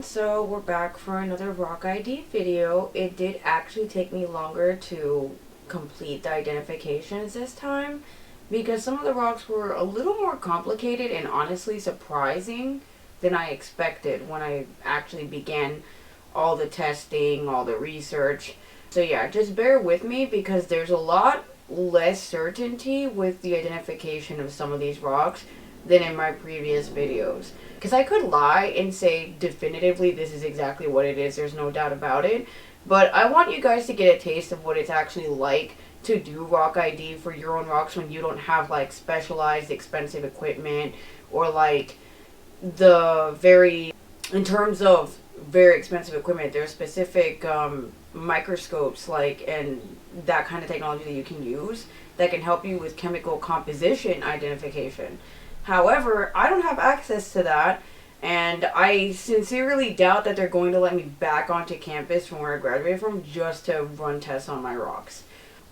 so we're back for another rock ID video. It did actually take me longer to complete the identifications this time because some of the rocks were a little more complicated and honestly surprising than I expected when I actually began all the testing, all the research. So yeah, just bear with me because there's a lot less certainty with the identification of some of these rocks than in my previous videos. Because I could lie and say definitively this is exactly what it is, there's no doubt about it. But I want you guys to get a taste of what it's actually like to do rock ID for your own rocks when you don't have like specialized expensive equipment or like in terms of very expensive equipment, there's specific microscopes and that kind of technology that you can use that can help you with chemical composition identification. However, I don't have access to that, and I sincerely doubt that they're going to let me back onto campus from where I graduated from just to run tests on my rocks.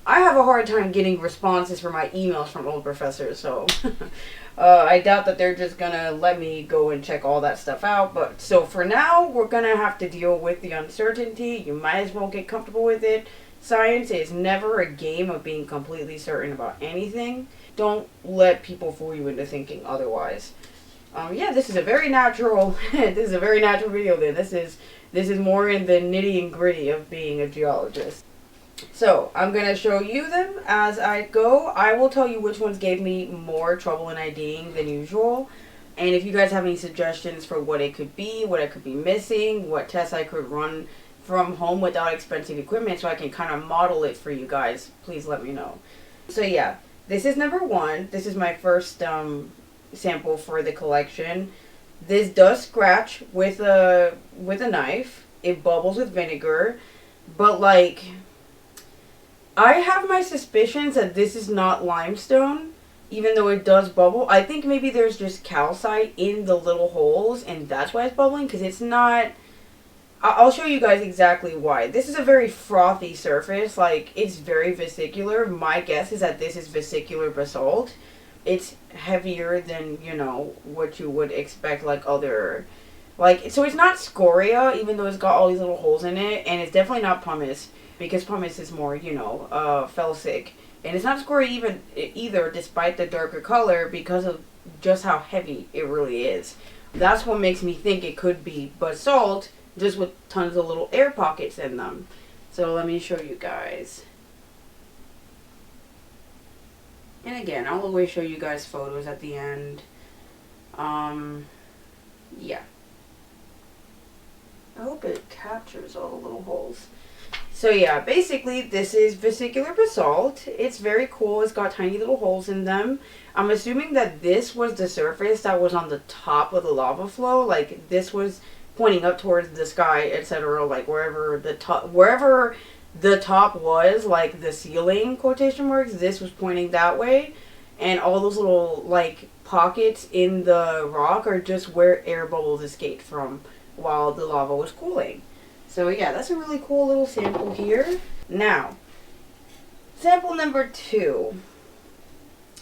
I have a hard time getting responses for my emails from old professors, so I doubt that they're just gonna let me go and check all that stuff out. But so for now, we're gonna have to deal with the uncertainty. You might as well get comfortable with it. Science is never a game of being completely certain about anything. Don't let people fool you into thinking otherwise. Yeah, this is a very natural. This is a very natural video. Then this is more in the nitty and gritty of being a geologist. So I'm gonna show you them as I go. I will tell you which ones gave me more trouble in IDing than usual. And if you guys have any suggestions for what it could be, what I could be missing, what tests I could run from home without expensive equipment so I can kind of model it for you guys, please let me know. So yeah, this is number one. This is my first sample for the collection. This does scratch with a knife. It bubbles with vinegar, but like I have my suspicions that this is not limestone, even though it does bubble. I think maybe there's just calcite in the little holes, and that's why it's bubbling, because it's not... I'll show you guys exactly why. This is a very frothy surface, like, it's very vesicular. My guess is that this is vesicular basalt. It's heavier than, you know, what you would expect, like, other... Like, so it's not scoria, even though it's got all these little holes in it, and it's definitely not pumice, because pumice is more, you know, felsic. And it's not scoria either, despite the darker color, because of just how heavy it really is. That's what makes me think it could be basalt, just with tons of little air pockets in them. So let me show you guys. And again, I'll always show you guys photos at the end. Yeah. I hope it captures all the little holes. So yeah, basically this is vesicular basalt. It's very cool. It's got tiny little holes in them. I'm assuming that this was the surface that was on the top of the lava flow. Like this was pointing up towards the sky, etc. Like wherever the top was, like the ceiling quotation marks, this was pointing that way. And all those little like pockets in the rock are just where air bubbles escaped from while the lava was cooling. So yeah, that's a really cool little sample here. Now, sample number 2.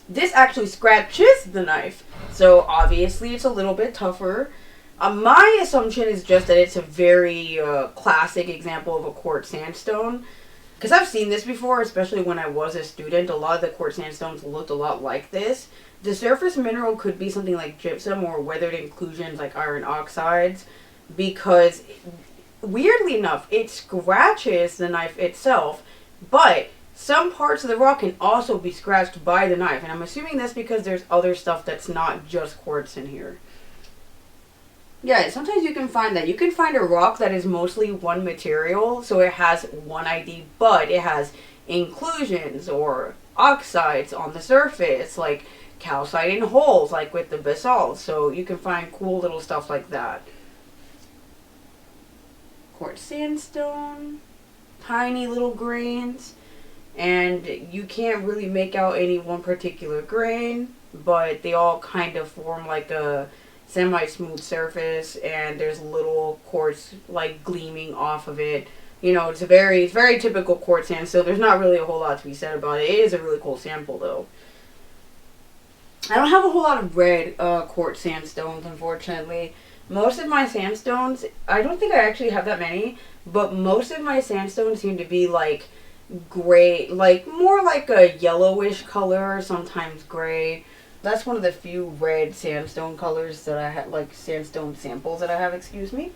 This actually scratches the knife, so obviously it's a little bit tougher. My assumption is just that it's a very classic example of a quartz sandstone. Because I've seen this before, especially when I was a student. A lot of the quartz sandstones looked a lot like this. The surface mineral could be something like gypsum or weathered inclusions like iron oxides, because weirdly enough, it scratches the knife itself, but some parts of the rock can also be scratched by the knife, and I'm assuming that's because there's other stuff that's not just quartz in here. Yeah, sometimes you can find that. You can find a rock that is mostly one material, so it has one ID, but it has inclusions or oxides on the surface, like calcite in holes, like with the basalt, so you can find cool little stuff like that. Quartz sandstone, tiny little grains, and you can't really make out any one particular grain, but they all kind of form like a semi-smooth surface, and there's little quartz like gleaming off of it. You know, it's very typical quartz sandstone. There's not really a whole lot to be said about it. It is a really cool sample though. I don't have a whole lot of red quartz sandstones, unfortunately. Most of my sandstones, I don't think I actually have that many, but most of my sandstones seem to be like gray, like more like a yellowish color, sometimes gray. That's one of the few red sandstone colors that I have, like sandstone samples that I have, excuse me.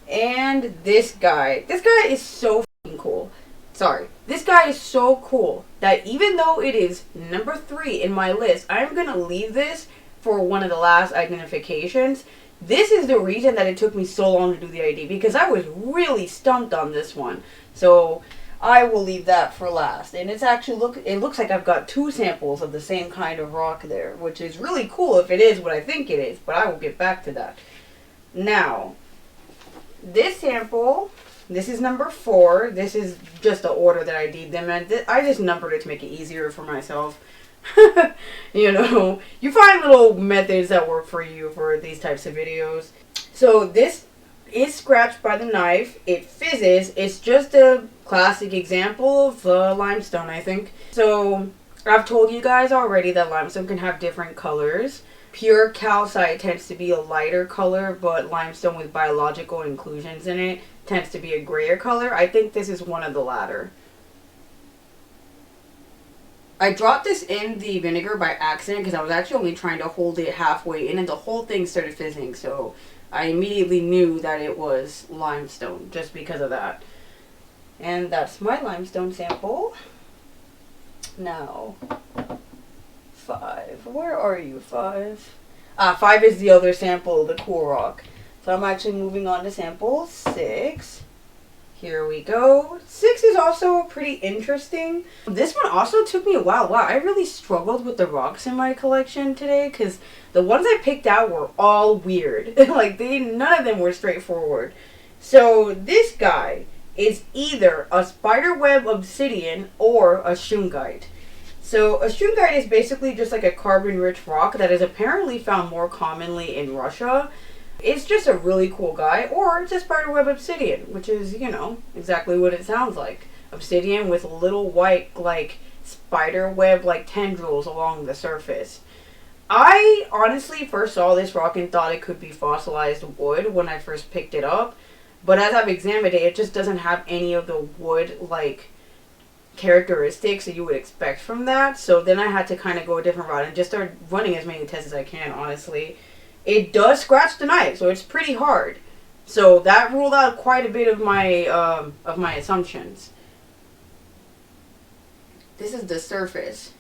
And this guy is so fucking cool. Sorry. This guy is so cool that even though it is number 3 in my list, I'm going to leave this for one of the last identifications. This is the reason that it took me so long to do the ID, because I was really stumped on this one. So I will leave that for last. And it's actually it looks like I've got 2 samples of the same kind of rock there, which is really cool if it is what I think it is, but I will get back to that. Now, this sample, this is number 4. This is just the order that I did them in. I just numbered it to make it easier for myself. You know, you find little methods that work for you for these types of videos. So this is scratched by the knife. It fizzes. It's just a classic example of limestone, I think. So I've told you guys already that limestone can have different colors. Pure calcite tends to be a lighter color, but limestone with biological inclusions in it tends to be a grayer color. I think this is one of the latter. I dropped this in the vinegar by accident because I was actually only trying to hold it halfway in and the whole thing started fizzing. So I immediately knew that it was limestone just because of that. And that's my limestone sample. Now, 5. Where are you, 5? 5 is the other sample, the cool rock. So I'm actually moving on to sample 6. Here we go. 6 is also pretty interesting. This one also took me a while. Wow, I really struggled with the rocks in my collection today because the ones I picked out were all weird. Like, none of them were straightforward. So this guy is either a spiderweb obsidian or a shungite. So a shungite is basically just like a carbon-rich rock that is apparently found more commonly in Russia. It's just a really cool guy, or it's a spiderweb obsidian, which is, you know, exactly what it sounds like. Obsidian with little white, like, spiderweb, like, tendrils along the surface. I honestly first saw this rock and thought it could be fossilized wood when I first picked it up, but as I've examined it, it just doesn't have any of the wood-like characteristics that you would expect from that, so then I had to kind of go a different route and just start running as many tests as I can, honestly. It does scratch the knife, so it's pretty hard. So that ruled out quite a bit of my assumptions. This is the surface.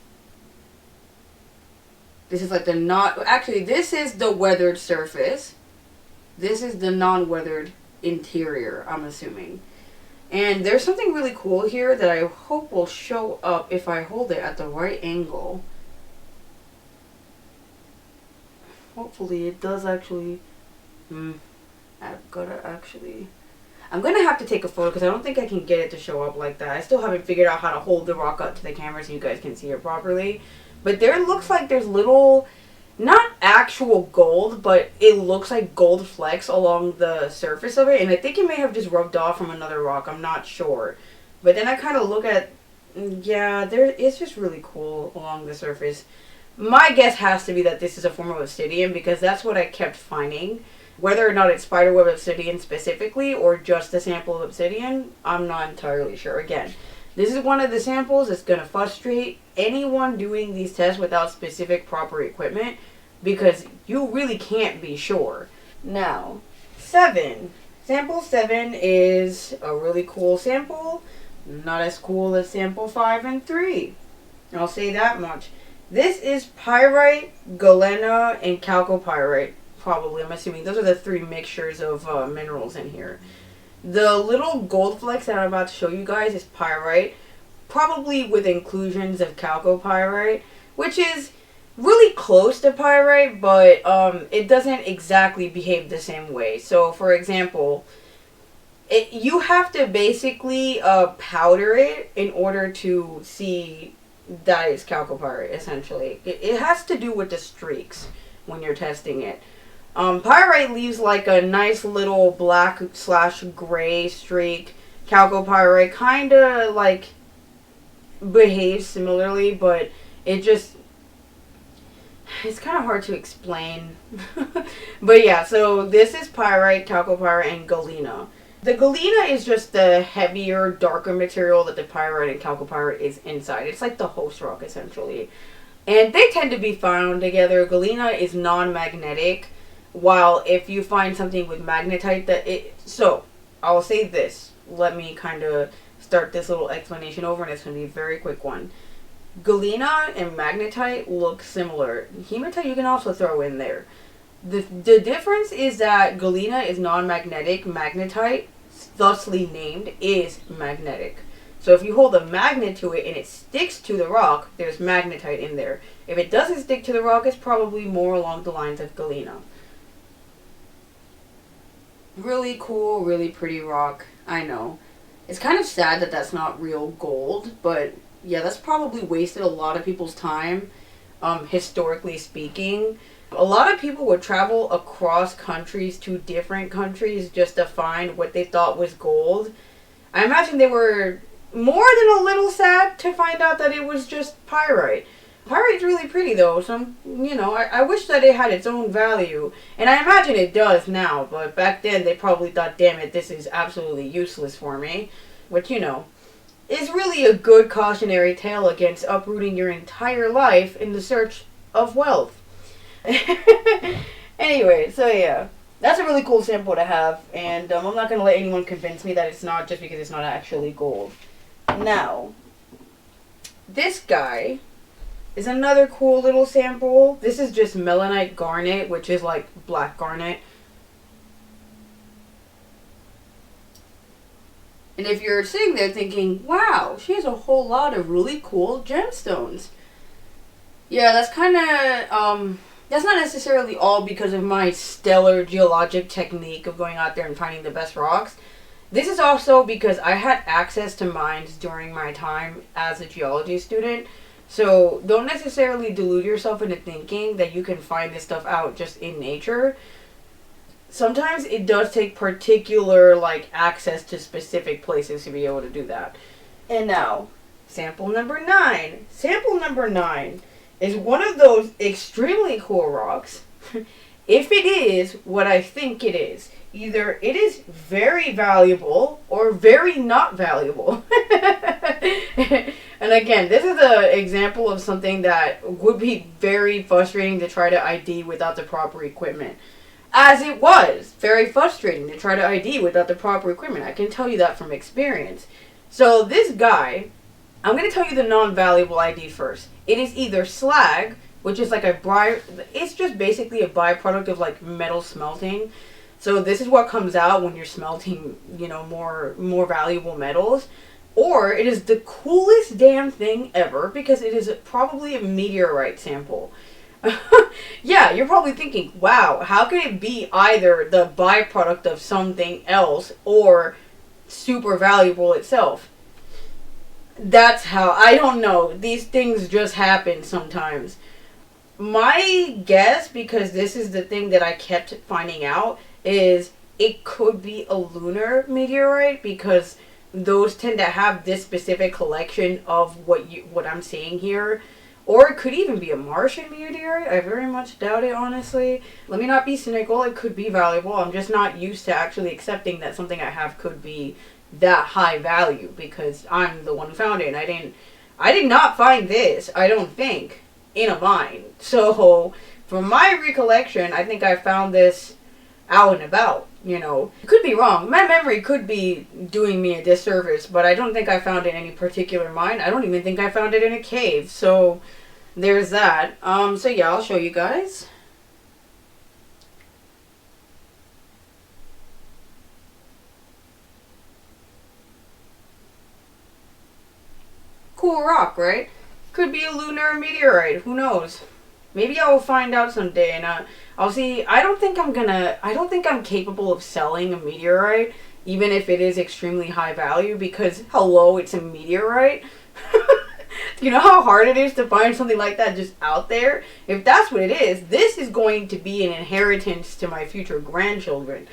This is like the actually, this is the weathered surface. This is the non-weathered interior, I'm assuming. And there's something really cool here that I hope will show up if I hold it at the right angle. Hopefully it does actually. I'm gonna have to take a photo because I don't think I can get it to show up like that. I still haven't figured out how to hold the rock up to the camera so you guys can see it properly. But there looks like there's little, not actual gold, but it looks like gold flecks along the surface of it. And I think it may have just rubbed off from another rock. I'm not sure. But then I kind of look at, yeah, it's just really cool along the surface. My guess has to be that this is a form of obsidian because that's what I kept finding. Whether or not it's spiderweb obsidian specifically or just a sample of obsidian, I'm not entirely sure. Again, this is one of the samples that's going to frustrate anyone doing these tests without specific proper equipment because you really can't be sure. Now, 7. Sample 7 is a really cool sample. Not as cool as sample 5 and 3. I'll say that much. This is pyrite, galena, and chalcopyrite. Probably, I'm assuming. Those are the 3 mixtures of minerals in here. The little gold flecks that I'm about to show you guys is pyrite. Probably with inclusions of chalcopyrite. Which is really close to pyrite, but it doesn't exactly behave the same way. So, for example, you have to basically powder it in order to see that is chalcopyrite, essentially. It has to do with the streaks when you're testing it. Pyrite leaves like a nice little black/gray streak. Chalcopyrite kind of like behaves similarly, but it just, it's kind of hard to explain. But yeah, so this is pyrite, chalcopyrite, and galena. The galena is just the heavier, darker material that the pyrite and chalcopyrite is inside. It's like the host rock, essentially. And they tend to be found together. Galena is non-magnetic, while if you find something with magnetite So, I'll say this. Let me kind of start this little explanation over, and it's going to be a very quick one. Galena and magnetite look similar. Hematite you can also throw in there. The difference is that galena is non-magnetic. Magnetite, thusly named, is magnetic. So if you hold a magnet to it and it sticks to the rock, there's magnetite in there. If it doesn't stick to the rock, it's probably more along the lines of galena. Really cool, really pretty rock. I know. It's kind of sad that that's not real gold, but yeah, that's probably wasted a lot of people's time, historically speaking. A lot of people would travel across countries to different countries just to find what they thought was gold. I imagine they were more than a little sad to find out that it was just pyrite. Pyrite's really pretty though, so, I wish that it had its own value. And I imagine it does now, but back then they probably thought, damn it, this is absolutely useless for me. Which, is really a good cautionary tale against uprooting your entire life in the search of wealth. Anyway, so yeah, that's a really cool sample to have, and I'm not going to let anyone convince me that it's not just because it's not actually gold. Now, this guy is another cool little sample. This is just melanite garnet, which is like black garnet. And if you're sitting there thinking, wow, she has a whole lot of really cool gemstones. Yeah, that's kind of, that's not necessarily all because of my stellar geologic technique of going out there and finding the best rocks. This is also because I had access to mines during my time as a geology student. So don't necessarily delude yourself into thinking that you can find this stuff out just in nature. Sometimes it does take particular, access to specific places to be able to do that. And now, sample number 9. Sample number 9 is one of those extremely cool rocks. If it is what I think it is, either it is very valuable or very not valuable. And again, this is an example of something that would be very frustrating to try to ID without the proper equipment. As it was very frustrating to try to ID without the proper equipment. I can tell you that from experience. So this guy, I'm going to tell you the non-valuable ID first. It is either slag, which is it's just basically a byproduct of metal smelting. So this is what comes out when you're smelting, more valuable metals. Or it is the coolest damn thing ever because it is probably a meteorite sample. Yeah, you're probably thinking, wow, how can it be either the byproduct of something else or super valuable itself? That's how, I don't know, these things just happen sometimes. My guess, because this is the thing that I kept finding out, is it could be a lunar meteorite because those tend to have this specific collection of what I'm seeing here. Or it could even be a Martian meteorite. I very much doubt it, honestly. Let me not be cynical. It could be valuable. I'm just not used to actually accepting that something I have could be that high value because I'm the one who found it. And I did not find this, I don't think, in a mine. So, from my recollection, I think I found this out and about. Could be wrong. My memory could be doing me a disservice, but I don't think I found it in any particular mine. I don't even think I found it in a cave. So there's that. So yeah, I'll show you guys. Cool rock, right? Could be a lunar meteorite. Who knows? Maybe I will find out someday, and I'll see. I don't think I'm capable of selling a meteorite, even if it is extremely high value, because, hello, it's a meteorite. You know how hard it is to find something like that just out there? If that's what it is, this is going to be an inheritance to my future grandchildren.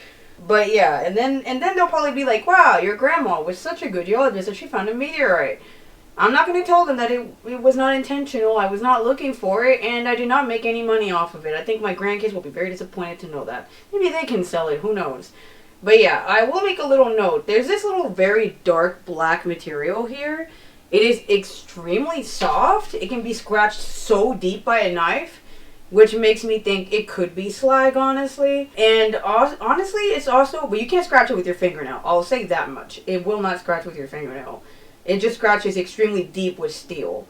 But yeah, and then they'll probably be like, wow, your grandma was such a good geologist that she found a meteorite. I'm not going to tell them that it was not intentional. I was not looking for it, and I did not make any money off of it. I think my grandkids will be very disappointed to know that. Maybe they can sell it. Who knows? But yeah, I will make a little note. There's this little very dark black material here. It is extremely soft. It can be scratched so deep by a knife, which makes me think it could be slag, honestly. And honestly, it's also, but you can't scratch it with your fingernail. I'll say that much. It will not scratch with your fingernail. It just scratches extremely deep with steel.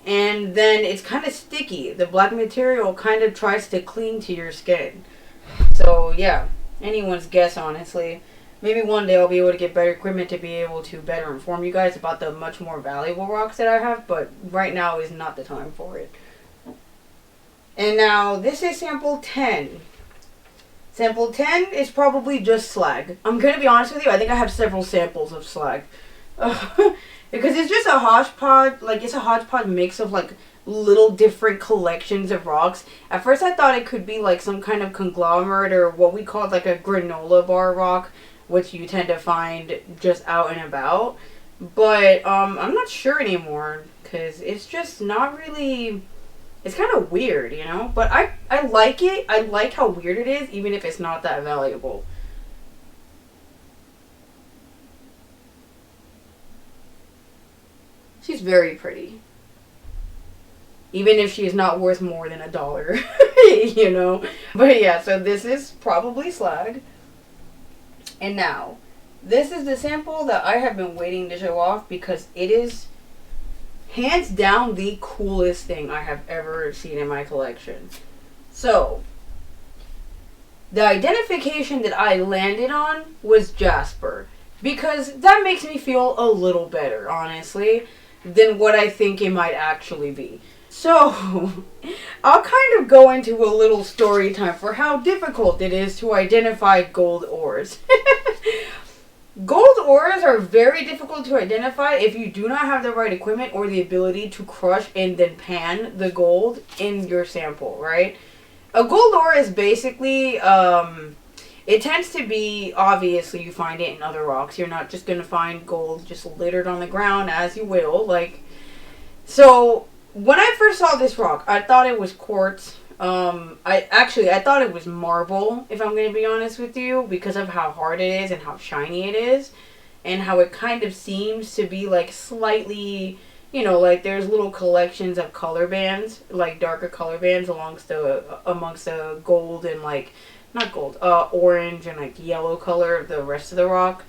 And then it's kind of sticky. The black material kind of tries to cling to your skin. So yeah, anyone's guess, honestly. Maybe one day I'll be able to get better equipment to be able to better inform you guys about the much more valuable rocks that I have, but right now is not the time for it. And now, this is sample 10. Sample 10 is probably just slag. I'm going to be honest with you, I think I have several samples of slag. Because it's just a hodgepodge, like it's a hodgepodge mix of like little different collections of rocks. At first I thought it could be like some kind of conglomerate or what we call like a granola bar rock, which you tend to find just out and about. But I'm not sure anymore because it's just not really, it's kind of weird, you know? But I like it. I like how weird it is, even if it's not that valuable. She's very pretty. Even if she is not worth more than $1, you know? But yeah, so this is probably slag. And now, this is the sample that I have been waiting to show off because it is hands down the coolest thing I have ever seen in my collection. So, the identification that I landed on was jasper. Because that makes me feel a little better, honestly, than what I think it might actually be. So, I'll kind of go into a little story time for how difficult it is to identify gold ores. Gold ores are very difficult to identify if you do not have the right equipment or the ability to crush and then pan the gold in your sample, right? A gold ore is basically, it tends to be, obviously, you find it in other rocks. You're not just going to find gold just littered on the ground as you will. So, when I first saw this rock, I thought it was quartz. I thought it was marble, if I'm going to be honest with you, because of how hard it is and how shiny it is. And how it kind of seems to be, like, slightly, you know, like, there's little collections of color bands, like, darker color bands amongst the gold and, like, not gold, orange and, like, yellow color of the rest of the rock.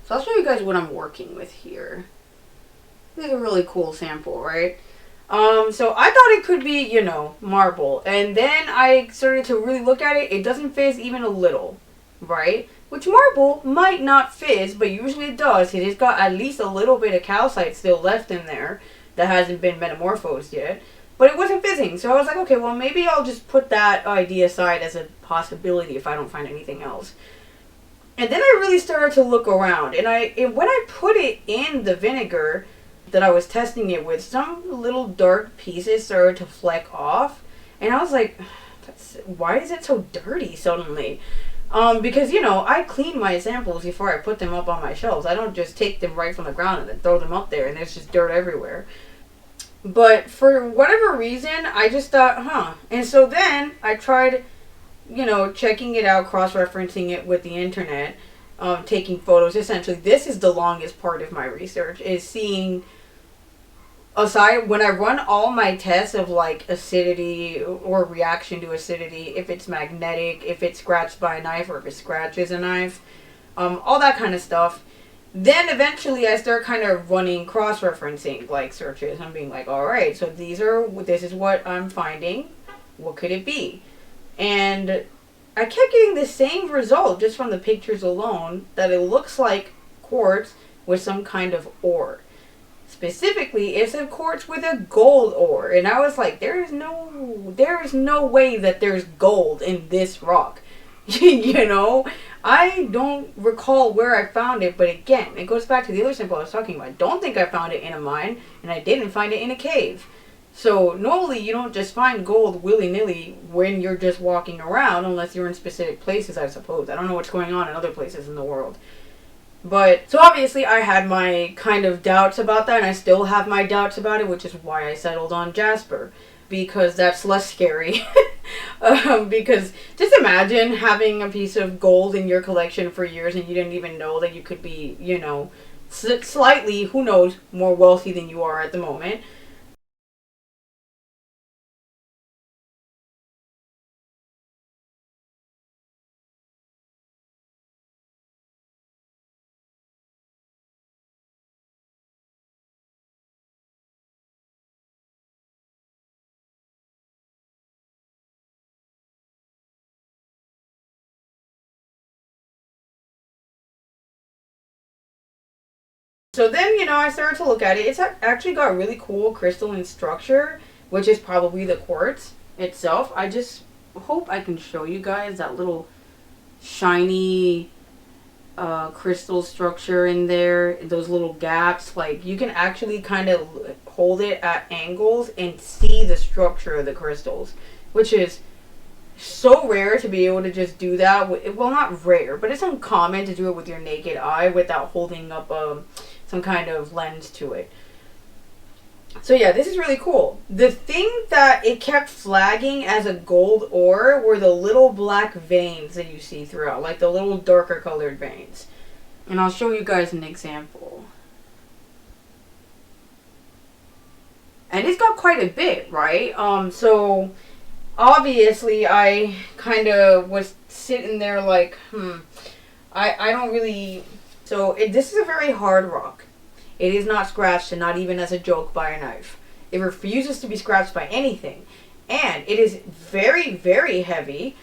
So I'll show you guys what I'm working with here. This is a really cool sample, right? So I thought it could be, you know, marble. And then I started to really look at it. It doesn't fizz even a little, right? Which marble might not fizz, but usually it does. It has got at least a little bit of calcite still left in there that hasn't been metamorphosed yet. But it wasn't fizzing. So I was like, okay, well, maybe I'll just put that idea aside as a possibility if I don't find anything else. And then I really started to look around. And when I put it in the vinegar that I was testing it with, some little dark pieces started to fleck off. And I was like, why is it so dirty suddenly? Because, you know, I clean my samples before I put them up on my shelves. I don't just take them right from the ground and then throw them up there and there's just dirt everywhere. But for whatever reason, I just thought, And so then I tried, you know, checking it out, cross-referencing it with the internet, taking photos. Essentially, this is the longest part of my research, is seeing, aside, when I run all my tests of, like, acidity or reaction to acidity, if it's magnetic, if it's scratched by a knife or if it scratches a knife, all that kind of stuff. Then eventually I start kind of running cross-referencing, like, searches and being like, alright, so this is what I'm finding. What could it be? And I kept getting the same result just from the pictures alone, that it looks like quartz with some kind of ore. Specifically, it's a quartz with a gold ore. And I was like, there is no way that there's gold in this rock. You know? I don't recall where I found it, but again, it goes back to the other sample I was talking about. I don't think I found it in a mine, and I didn't find it in a cave. So normally you don't just find gold willy-nilly when you're just walking around, unless you're in specific places, I suppose. I don't know what's going on in other places in the world. But so obviously I had my kind of doubts about that, and I still have my doubts about it, which is why I settled on jasper, because that's less scary. Because just imagine having a piece of gold in your collection for years and you didn't even know that you could be, you know, slightly, who knows, more wealthy than you are at the moment. So then, you know, I started to look at it. It's actually got really cool crystalline structure, which is probably the quartz itself. I just hope I can show you guys that little shiny crystal structure in there, those little gaps. Like, you can actually kind of hold it at angles and see the structure of the crystals, which is so rare to be able to just do that. Well, not rare, but it's uncommon to do it with your naked eye without holding up some kind of lens to it. So yeah, this is really cool. The thing that it kept flagging as a gold ore were the little black veins that you see throughout, like the little darker colored veins. And I'll show you guys an example. And it's got quite a bit, right? So obviously I kind of was sitting there like, I don't really... So this is a very hard rock. It is not scratched, and not even as a joke, by a knife. It refuses to be scratched by anything. And it is very, very heavy.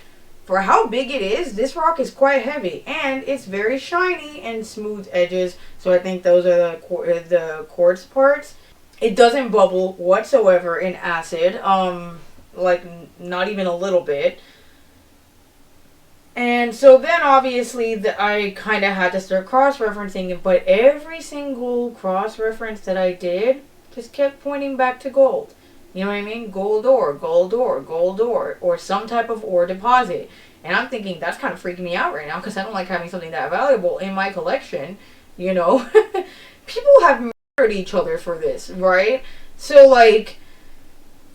For how big it is, this rock is quite heavy. And it's very shiny and smooth edges. So I think those are the quartz parts. It doesn't bubble whatsoever in acid. Like, not even a little bit. And so then obviously I kind of had to start cross-referencing it, but every single cross-reference that I did just kept pointing back to gold. You know what I mean? Gold ore, gold ore, gold ore, or some type of ore deposit. And I'm thinking that's kind of freaking me out right now because I don't like having something that valuable in my collection. You know, people have murdered each other for this, right? So like,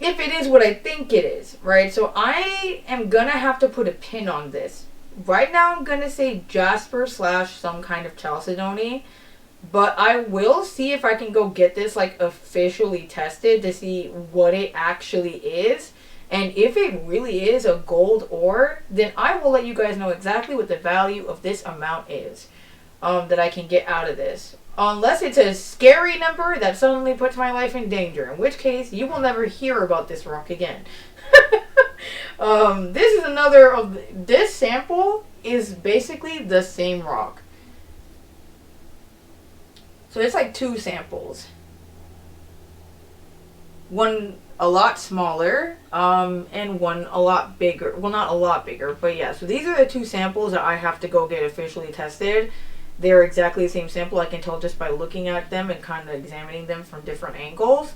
if it is what I think it is, right? So I am gonna have to put a pin on this. Right now I'm gonna say jasper / some kind of chalcedony, but I will see if I can go get this like officially tested to see what it actually is. And if it really is a gold ore, then I will let you guys know exactly what the value of this amount is that I can get out of this. Unless it's a scary number that suddenly puts my life in danger, in which case you will never hear about this rock again. This is another of this sample is basically the same rock. So it's like two samples. One a lot smaller, and one a lot bigger. Well, not a lot bigger, but yeah. So these are the two samples that I have to go get officially tested. They're exactly the same sample. I can tell just by looking at them and kind of examining them from different angles.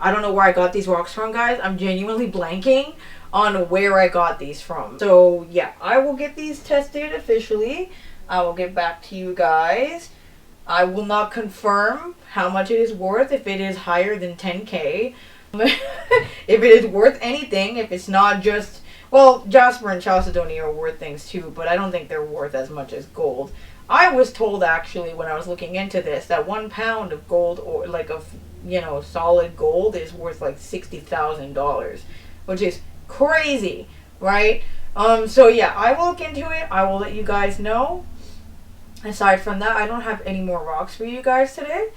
I don't know where I got these rocks from, guys. I'm genuinely blanking on where I got these from. So yeah, I will get these tested officially. I will get back to you guys. I will not confirm how much it is worth if it is higher than 10K. If it is worth anything, if it's not just... Well, jasper and chalcedony are worth things too, but I don't think they're worth as much as gold. I was told actually when I was looking into this that 1 pound of gold, or like of, you know, solid gold is worth like $60,000, which is crazy, right? So yeah, I will look into it. I will let you guys know. Aside from that, I don't have any more rocks for you guys today.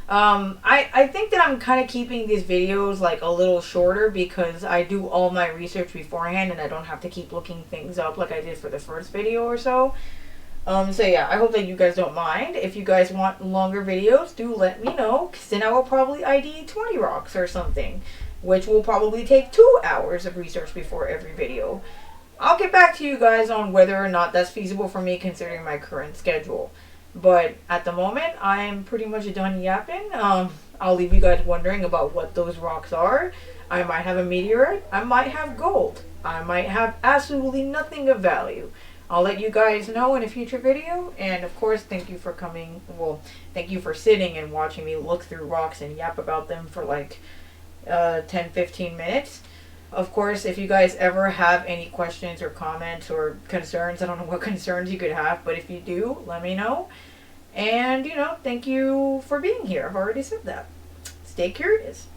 I think that I'm kind of keeping these videos like a little shorter because I do all my research beforehand and I don't have to keep looking things up like I did for the first video or so. So yeah, I hope that you guys don't mind. If you guys want longer videos, do let me know, because then I will probably ID 20 rocks or something, which will probably take 2 hours of research before every video. I'll get back to you guys on whether or not that's feasible for me considering my current schedule. But at the moment, I'm pretty much done yapping. I'll leave you guys wondering about what those rocks are. I might have a meteorite. I might have gold. I might have absolutely nothing of value. I'll let you guys know in a future video. And of course, thank you for coming. Well, thank you for sitting and watching me look through rocks and yap about them for like 10-15 minutes. Of course, if you guys ever have any questions or comments or concerns, I don't know what concerns you could have, but if you do, let me know. And, thank you for being here. I've already said that. Stay curious.